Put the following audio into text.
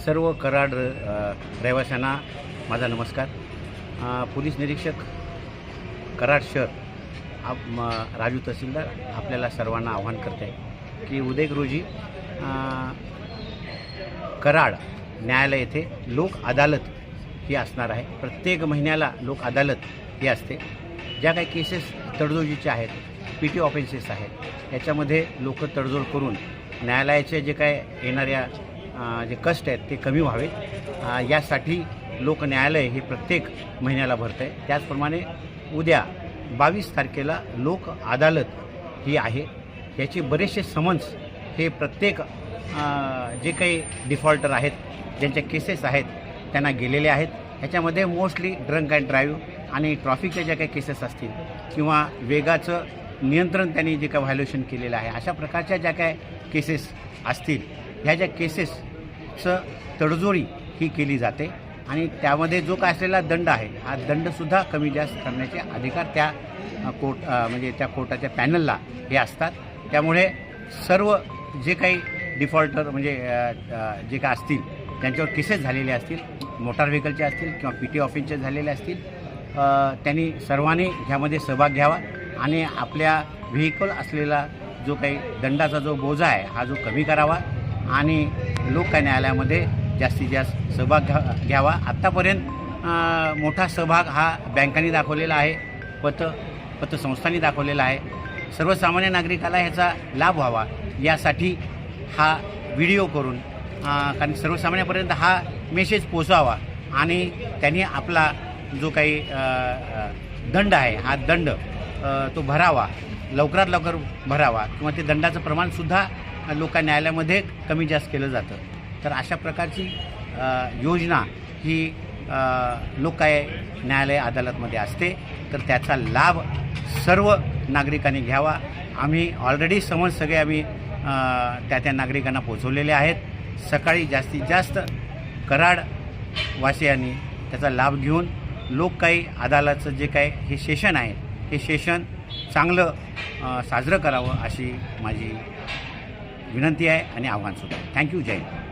सर्व कराड रहिवाशांना माझा नमस्कार। पोलीस निरीक्षक कराड शहर राजू तहसीलदार आपल्याला सर्वांना आवाहन करते की उद्या रोजी कराड न्यायालय येथे लोक अदालत ही असणार आहे। प्रत्येक महिन्याला लोक अदालत ही असते। ज्या काही केसेस तडजोडीचे आहेत, पीटी ऑफेन्सेस आहेत, याच्यामध्ये लोक तडजोड करून न्यायालयाचे जे काय येणाऱ्या जे कष्ट आहेत ते कमी व्हावेत यासाठी लोक न्यायालय हे प्रत्येक महिन्याला भरतं आहे। त्याचप्रमाणे उद्या 22 तारखेला लोक अदालत ही आहे। याचे बरेचसे समन्स हे प्रत्येक जे काही डिफॉल्टर आहेत, ज्यांच्या केसेस आहेत, त्यांना गेलेले आहेत। ह्याच्यामध्ये मोस्टली ड्रंक अँड ड्राईव्ह आणि ट्रॅफिकच्या ज्या काही केसेस असतील किंवा वेगाचं नियंत्रण त्यांनी जे काही व्हायोलेशन केलेलं आहे, अशा प्रकारच्या ज्या काय केसेस असतील, ह्या ज्या केसेसचं तडजोडी ही केली जाते आणि त्यामध्ये जो काय असलेला दंड आहे, हा दंडसुद्धा कमी जास्त करण्याचे अधिकार त्या म्हणजे त्या कोर्टाच्या पॅनलला हे असतात। त्यामुळे सर्व जे काही डिफॉल्टर म्हणजे जे काय असतील, त्यांच्यावर केसेस झालेले असतील, मोटार व्हेकलचे असतील किंवा पीटी ऑफेन्सचे झालेले असतील, त्यांनी सर्वांनी ह्यामध्ये सहभाग घ्यावा आणि आपल्या व्हेकल असलेला जो काही दंडाचा जो बोजा आहे हा जो कमी करावा आणि लोक न्यायालयामध्ये जास्तीत जास्त सहभाग घ्यावा। आत्तापर्यंत मोठा सहभाग हा बँकांनी दाखवलेला आहे, पतसंस्थांनी दाखवलेला आहे। सर्वसामान्य नागरिकाला ह्याचा लाभ व्हावा यासाठी हा व्हिडिओ करून कारण सर्वसामान्यापर्यंत हा मेसेज पोचावा आणि त्यांनी आपला जो काही दंड आहे हा दंड तो भरावा, लवकरात लवकर भरावा किंवा ते दंडाचं प्रमाणसुद्धा लोक न्यायालयामध्ये कमी जास्त केलं जातं। तर अशा प्रकारची योजना ही लोक न्यायालय अदालतमध्ये असते, तर त्याचा लाभ सर्व नागरिकांनी घ्यावा। आम्ही ऑलरेडी समज सगळे आम्ही त्या नागरिकांना पोचवलेले आहेत। सकाळी जास्तीत जास्त कराड वासियांनी त्याचा लाभ घेऊन लोकशाही अदालतचं जे काय हे सेशन आहे, हे सेशन चांगलं साजरं करावं अशी माझी विनंती आहे आणि आव्हानसुद्धा। थँक्यू, जय हिंद।